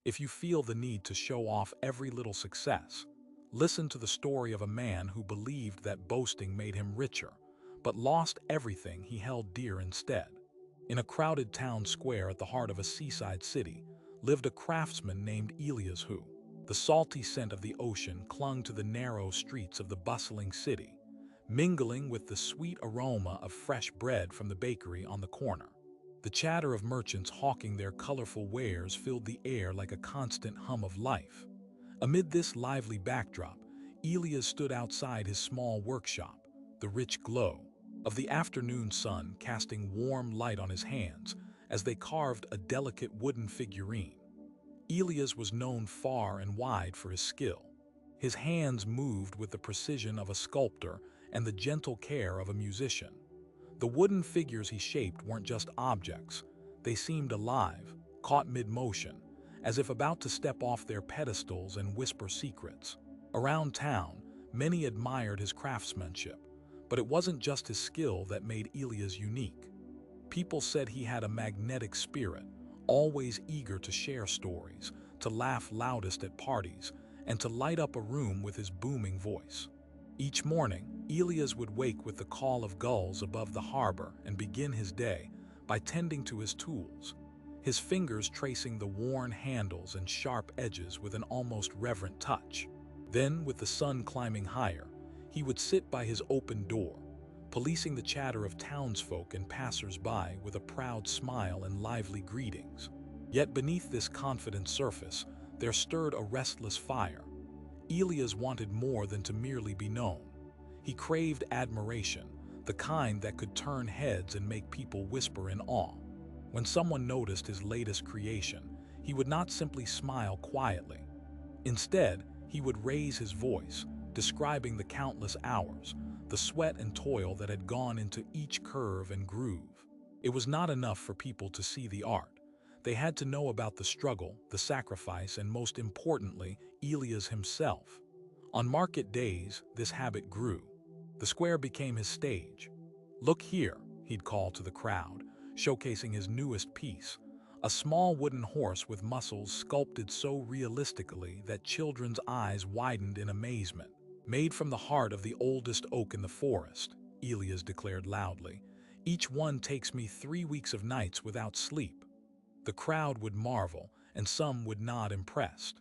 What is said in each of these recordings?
If you feel the need to show off every little success, listen to the story of a man who believed that boasting made him richer, but lost everything he held dear instead. In a crowded town square at the heart of a seaside city lived a craftsman named Elias who, the salty scent of the ocean clung to the narrow streets of the bustling city, mingling with the sweet aroma of fresh bread from the bakery on the corner. The chatter of merchants hawking their colorful wares filled the air like a constant hum of life. Amid this lively backdrop, Elias stood outside his small workshop, the rich glow of the afternoon sun casting warm light on his hands as they carved a delicate wooden figurine. Elias was known far and wide for his skill. His hands moved with the precision of a sculptor and the gentle care of a musician. The wooden figures he shaped weren't just objects. They seemed alive, caught mid-motion, as if about to step off their pedestals and whisper secrets. Around town, many admired his craftsmanship, but it wasn't just his skill that made Elias unique. People said he had a magnetic spirit, always eager to share stories, to laugh loudest at parties, and to light up a room with his booming voice. Each morning, Elias would wake with the call of gulls above the harbor and begin his day by tending to his tools, his fingers tracing the worn handles and sharp edges with an almost reverent touch. Then, with the sun climbing higher, he would sit by his open door, policing the chatter of townsfolk and passers-by with a proud smile and lively greetings. Yet beneath this confident surface, there stirred a restless fire. Elias wanted more than to merely be known. He craved admiration, the kind that could turn heads and make people whisper in awe. When someone noticed his latest creation, he would not simply smile quietly. Instead, he would raise his voice, describing the countless hours, the sweat and toil that had gone into each curve and groove. It was not enough for people to see the art. They had to know about the struggle, the sacrifice, and most importantly, Elias himself. On market days, this habit grew. The square became his stage. "Look here," he'd call to the crowd, showcasing his newest piece, a small wooden horse with muscles sculpted so realistically that children's eyes widened in amazement. "Made from the heart of the oldest oak in the forest," Elias declared loudly. "Each one takes me 3 weeks of nights without sleep." The crowd would marvel, and some would nod impressed.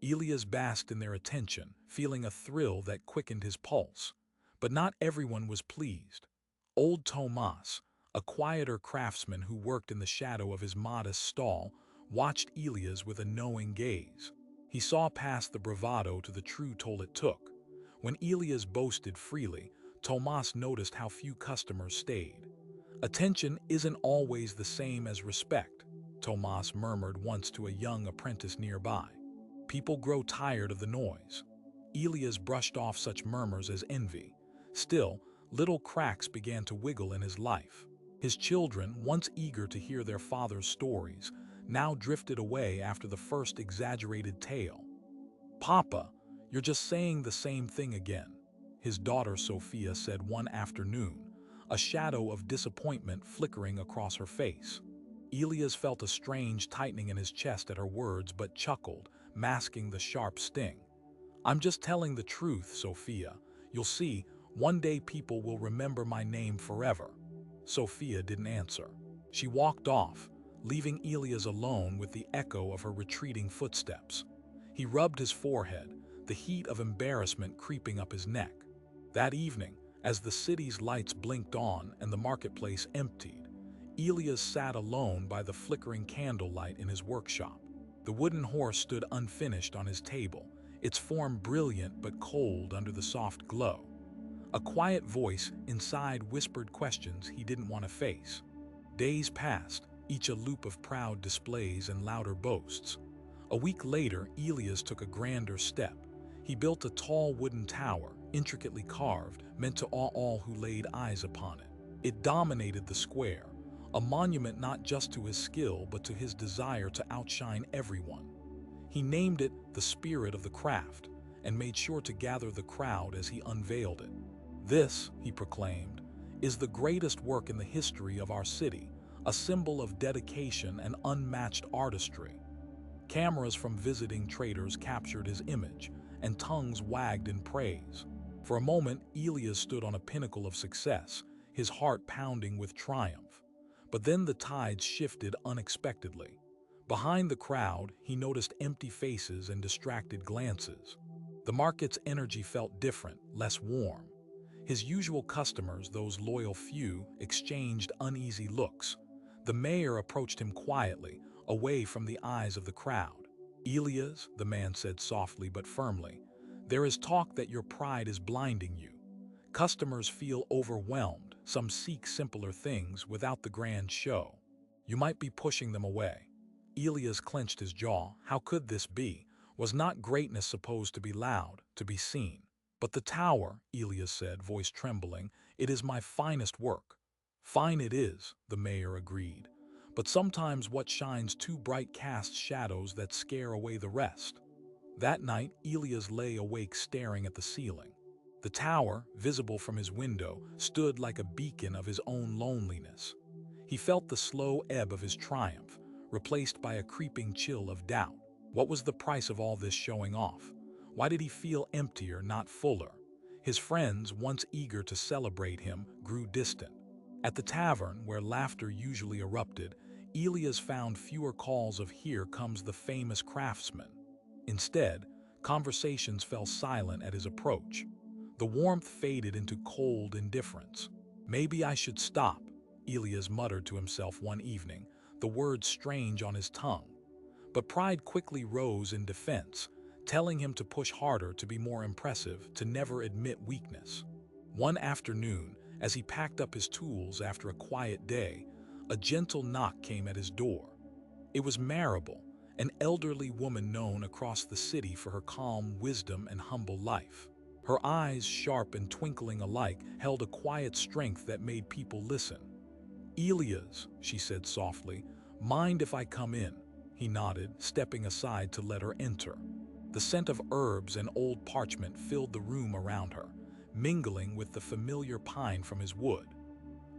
Elias basked in their attention, feeling a thrill that quickened his pulse. But not everyone was pleased. Old Tomas, a quieter craftsman who worked in the shadow of his modest stall, watched Elias with a knowing gaze. He saw past the bravado to the true toll it took. When Elias boasted freely, Tomas noticed how few customers stayed. "Attention isn't always the same as respect," Tomas murmured once to a young apprentice nearby. "People grow tired of the noise." Elias brushed off such murmurs as envy. Still, little cracks began to wiggle in his life. His children, once eager to hear their father's stories, now drifted away after the first exaggerated tale. "Papa, you're just saying the same thing again," his daughter Sophia said one afternoon, a shadow of disappointment flickering across her face. Elias felt a strange tightening in his chest at her words but chuckled, masking the sharp sting. "I'm just telling the truth, Sophia. You'll see, one day people will remember my name forever." Sophia didn't answer. She walked off, leaving Elias alone with the echo of her retreating footsteps. He rubbed his forehead, the heat of embarrassment creeping up his neck. That evening, as the city's lights blinked on and the marketplace emptied, Elias sat alone by the flickering candlelight in his workshop. The wooden horse stood unfinished on his table, its form brilliant but cold under the soft glow. A quiet voice inside whispered questions he didn't want to face. Days passed, each a loop of proud displays and louder boasts. A week later, Elias took a grander step. He built a tall wooden tower, intricately carved, meant to awe all who laid eyes upon it. It dominated the square, a monument not just to his skill but to his desire to outshine everyone. He named it the Spirit of the Craft and made sure to gather the crowd as he unveiled it. "This," he proclaimed, "is the greatest work in the history of our city, a symbol of dedication and unmatched artistry." Cameras from visiting traders captured his image, and tongues wagged in praise. For a moment, Elias stood on a pinnacle of success, his heart pounding with triumph. But then the tides shifted unexpectedly. Behind the crowd, he noticed empty faces and distracted glances. The market's energy felt different, less warm. His usual customers, those loyal few, exchanged uneasy looks. The mayor approached him quietly, away from the eyes of the crowd. "Elias," the man said softly but firmly, "there is talk that your pride is blinding you. Customers feel overwhelmed, some seek simpler things without the grand show. You might be pushing them away." Elias clenched his jaw. How could this be? Was not greatness supposed to be loud, to be seen? "But the tower," Elias said, voice trembling, "it is my finest work." "Fine it is," the mayor agreed. "But sometimes what shines too bright casts shadows that scare away the rest." That night, Elias lay awake staring at the ceiling. The tower, visible from his window, stood like a beacon of his own loneliness. He felt the slow ebb of his triumph, replaced by a creeping chill of doubt. What was the price of all this showing off? Why did he feel emptier, not fuller? His friends, once eager to celebrate him, grew distant. At the tavern, where laughter usually erupted, Elias found fewer calls of "Here comes the famous craftsman." Instead, conversations fell silent at his approach. The warmth faded into cold indifference. "Maybe I should stop," Elias muttered to himself one evening, the words strange on his tongue. But pride quickly rose in defense, telling him to push harder, to be more impressive, to never admit weakness. One afternoon, as he packed up his tools after a quiet day, a gentle knock came at his door. It was Marable, an elderly woman known across the city for her calm wisdom and humble life. Her eyes, sharp and twinkling alike, held a quiet strength that made people listen. "Elias," she said softly, "mind if I come in?" He nodded, stepping aside to let her enter. The scent of herbs and old parchment filled the room around her, mingling with the familiar pine from his wood.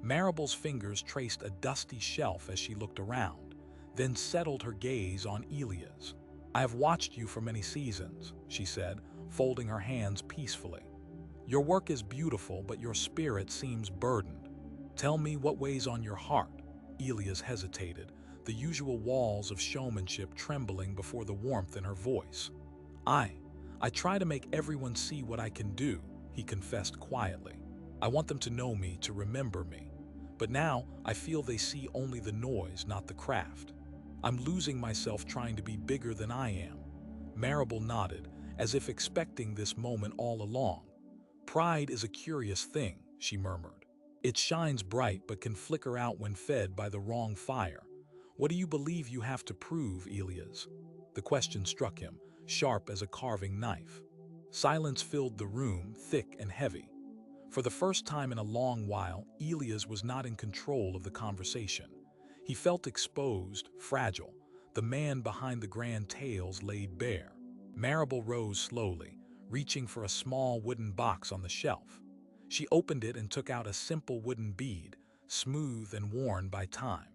Marable's fingers traced a dusty shelf as she looked around, then settled her gaze on Elias. "I have watched you for many seasons," she said, folding her hands peacefully. "Your work is beautiful, but your spirit seems burdened. Tell me what weighs on your heart." Elias hesitated, the usual walls of showmanship trembling before the warmth in her voice. I try to make everyone see what I can do," he confessed quietly. "I want them to know me, to remember me. But now I feel they see only the noise, not the craft. I'm losing myself trying to be bigger than I am." Marable nodded, as if expecting this moment all along. "Pride is a curious thing," she murmured. "It shines bright but can flicker out when fed by the wrong fire. What do you believe you have to prove, Elias?" The question struck him, sharp as a carving knife. Silence filled the room, thick and heavy. For the first time in a long while, Elias was not in control of the conversation. He felt exposed, fragile, the man behind the grand tales laid bare. Marable rose slowly, reaching for a small wooden box on the shelf. She opened it and took out a simple wooden bead, smooth and worn by time.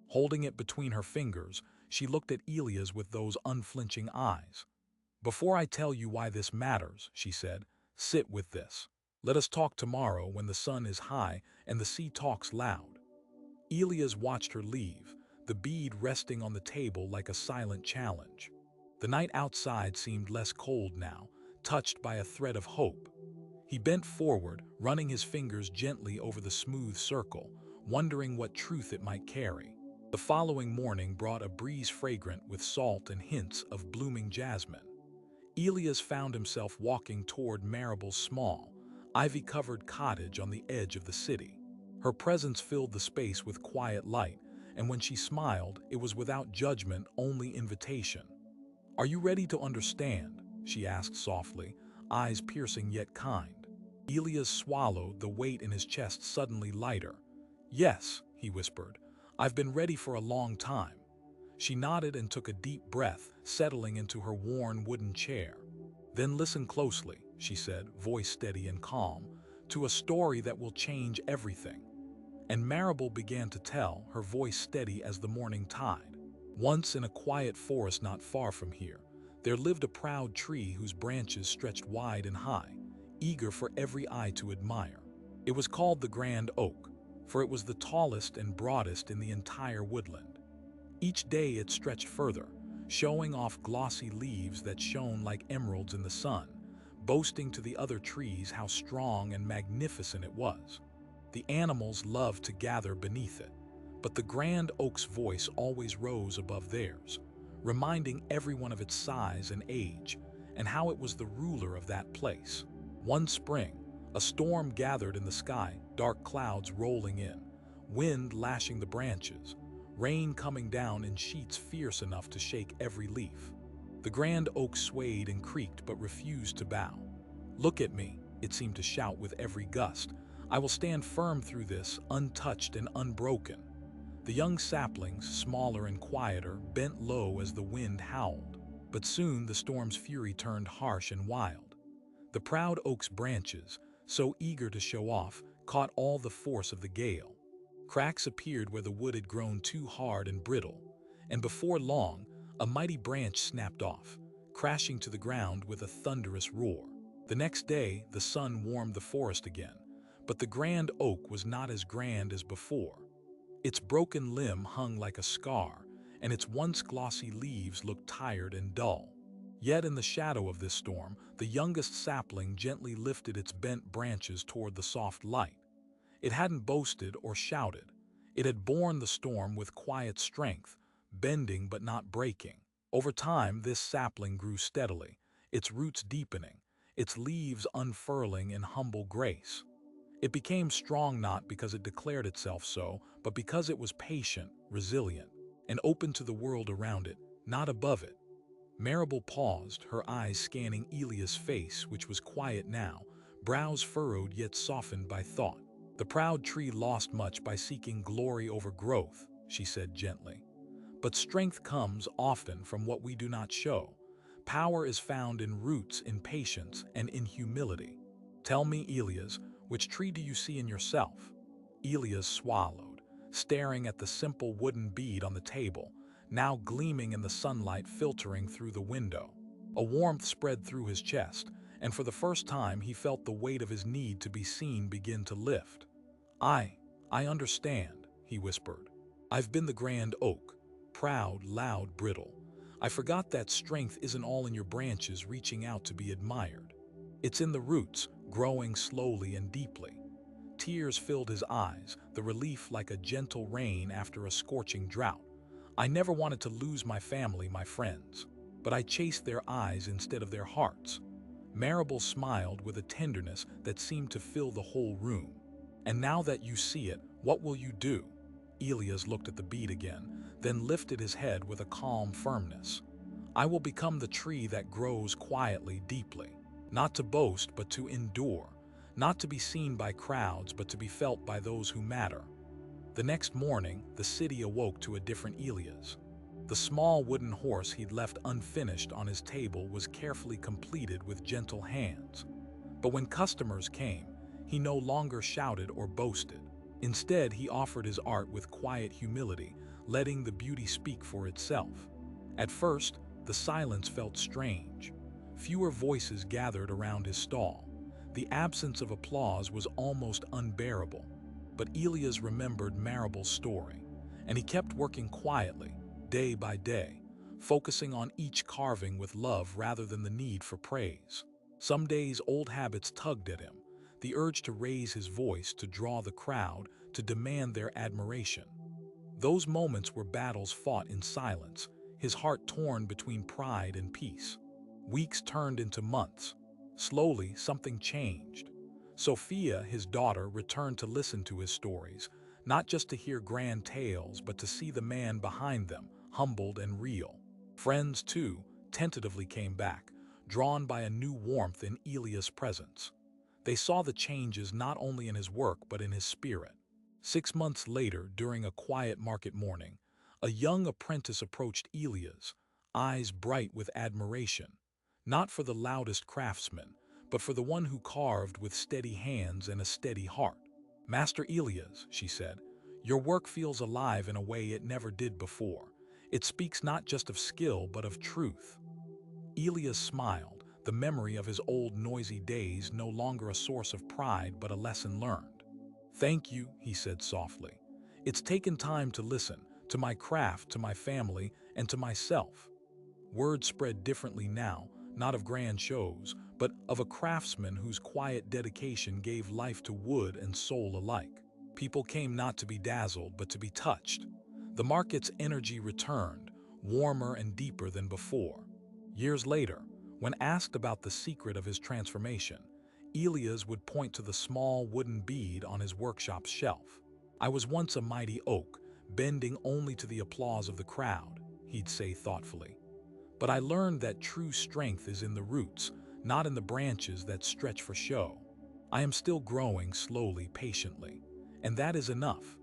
Holding it between her fingers, she looked at Elias with those unflinching eyes. "Before I tell you why this matters," she said, "sit with this. Let us talk tomorrow when the sun is high and the sea talks loud." Elias watched her leave, the bead resting on the table like a silent challenge. The night outside seemed less cold now, touched by a thread of hope. He bent forward, running his fingers gently over the smooth circle, wondering what truth it might carry. The following morning brought a breeze fragrant with salt and hints of blooming jasmine. Elias found himself walking toward Marable's small, ivy-covered cottage on the edge of the city. Her presence filled the space with quiet light, and when she smiled, it was without judgment, only invitation. "Are you ready to understand?" she asked softly, eyes piercing yet kind. Elias swallowed, the weight in his chest suddenly lighter. "Yes," he whispered. "I've been ready for a long time." She nodded and took a deep breath, settling into her worn wooden chair. "Then listen closely," she said, voice steady and calm, "to a story that will change everything." And Marable began to tell, her voice steady as the morning tide. Once in a quiet forest not far from here, there lived a proud tree whose branches stretched wide and high, eager for every eye to admire. It was called the Grand Oak, for it was the tallest and broadest in the entire woodland. Each day it stretched further, showing off glossy leaves that shone like emeralds in the sun, boasting to the other trees how strong and magnificent it was. The animals loved to gather beneath it, but the grand oak's voice always rose above theirs, reminding everyone of its size and age, and how it was the ruler of that place. One spring, a storm gathered in the sky, dark clouds rolling in, wind lashing the branches, rain coming down in sheets fierce enough to shake every leaf. The grand oak swayed and creaked but refused to bow. "Look at me," it seemed to shout with every gust. "I will stand firm through this, untouched and unbroken." The young saplings, smaller and quieter, bent low as the wind howled, but soon the storm's fury turned harsh and wild. The proud oak's branches, so eager to show off, caught all the force of the gale. Cracks appeared where the wood had grown too hard and brittle, and before long, a mighty branch snapped off, crashing to the ground with a thunderous roar. The next day, the sun warmed the forest again, but the grand oak was not as grand as before. Its broken limb hung like a scar, and its once glossy leaves looked tired and dull. Yet in the shadow of this storm, the youngest sapling gently lifted its bent branches toward the soft light. It hadn't boasted or shouted. It had borne the storm with quiet strength, bending but not breaking. Over time, this sapling grew steadily, its roots deepening, its leaves unfurling in humble grace. It became strong not because it declared itself so, but because it was patient, resilient, and open to the world around it, not above it. Marable paused, her eyes scanning Elia's face, which was quiet now, brows furrowed yet softened by thought. "The proud tree lost much by seeking glory over growth," she said gently. "But strength comes often from what we do not show. Power is found in roots, in patience, and in humility. Tell me, Elias, which tree do you see in yourself?" Elias swallowed, staring at the simple wooden bead on the table, now gleaming in the sunlight filtering through the window. A warmth spread through his chest, and for the first time he felt the weight of his need to be seen begin to lift. I understand," he whispered. "I've been the grand oak, proud, loud, brittle. I forgot that strength isn't all in your branches reaching out to be admired. It's in the roots, growing slowly and deeply." Tears filled his eyes, the relief like a gentle rain after a scorching drought. "I never wanted to lose my family, my friends, but I chased their eyes instead of their hearts." Marable smiled with a tenderness that seemed to fill the whole room. "And now that you see it, what will you do?" Elias looked at the bead again, then lifted his head with a calm firmness. "I will become the tree that grows quietly, deeply. Not to boast, but to endure. Not to be seen by crowds, but to be felt by those who matter." The next morning, the city awoke to a different Elias. The small wooden horse he'd left unfinished on his table was carefully completed with gentle hands. But when customers came, he no longer shouted or boasted. Instead, he offered his art with quiet humility, letting the beauty speak for itself. At first, the silence felt strange. Fewer voices gathered around his stall. The absence of applause was almost unbearable. But Elias remembered Marable's story, and he kept working quietly, day by day, focusing on each carving with love rather than the need for praise. Some days old habits tugged at him, the urge to raise his voice, to draw the crowd, to demand their admiration. Those moments were battles fought in silence, his heart torn between pride and peace. Weeks turned into months. Slowly, something changed. Sophia, his daughter, returned to listen to his stories, not just to hear grand tales, but to see the man behind them, humbled and real. Friends, too, tentatively came back, drawn by a new warmth in Elias' presence. They saw the changes not only in his work but in his spirit. 6 months later, during a quiet market morning, a young apprentice approached Elias, eyes bright with admiration, not for the loudest craftsman, but for the one who carved with steady hands and a steady heart. "Master Elias," she said, "your work feels alive in a way it never did before. It speaks not just of skill, but of truth. Elias smiled, the memory of his old noisy days no longer a source of pride but a lesson learned. "Thank you," he said softly. "It's taken time to listen, to my craft, to my family, and to myself." Word spread differently now, not of grand shows, but of a craftsman whose quiet dedication gave life to wood and soul alike. People came not to be dazzled, but to be touched. The market's energy returned, warmer and deeper than before. Years later, when asked about the secret of his transformation, Elias would point to the small wooden bead on his workshop's shelf. "I was once a mighty oak, bending only to the applause of the crowd," he'd say thoughtfully. "But I learned that true strength is in the roots, not in the branches that stretch for show. I am still growing slowly, patiently, and that is enough."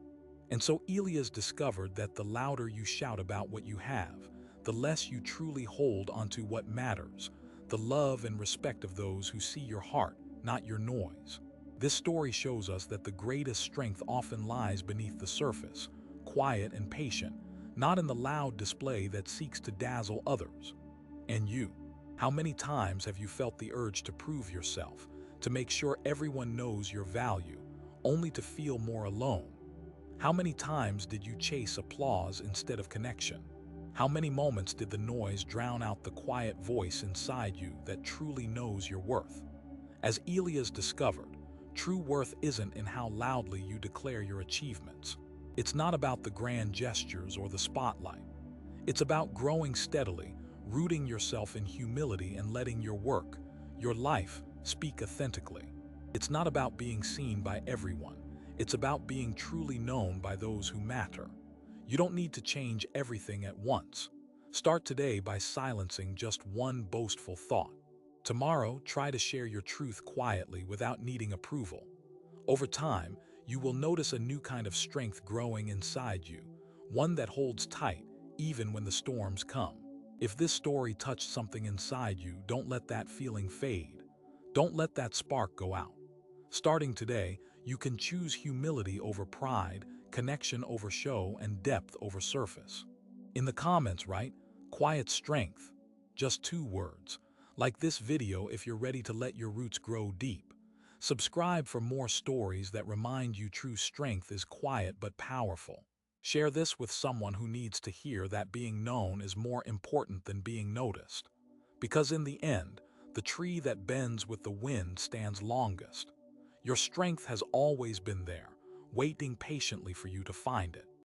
And so Elias discovered that the louder you shout about what you have, the less you truly hold onto what matters, the love and respect of those who see your heart, not your noise. This story shows us that the greatest strength often lies beneath the surface, quiet and patient, not in the loud display that seeks to dazzle others. And you, how many times have you felt the urge to prove yourself, to make sure everyone knows your value, only to feel more alone? How many times did you chase applause instead of connection? How many moments did the noise drown out the quiet voice inside you that truly knows your worth? As Elias discovered, true worth isn't in how loudly you declare your achievements. It's not about the grand gestures or the spotlight. It's about growing steadily, rooting yourself in humility and letting your work, your life, speak authentically. It's not about being seen by everyone. It's about being truly known by those who matter. You don't need to change everything at once. Start today by silencing just one boastful thought. Tomorrow, try to share your truth quietly without needing approval. Over time, you will notice a new kind of strength growing inside you, one that holds tight even when the storms come. If this story touched something inside you, don't let that feeling fade. Don't let that spark go out. Starting today, you can choose humility over pride, connection over show, and depth over surface. In the comments, write, "Quiet strength." Just 2 words. Like this video if you're ready to let your roots grow deep. Subscribe for more stories that remind you true strength is quiet but powerful. Share this with someone who needs to hear that being known is more important than being noticed. Because in the end, the tree that bends with the wind stands longest. Your strength has always been there, waiting patiently for you to find it.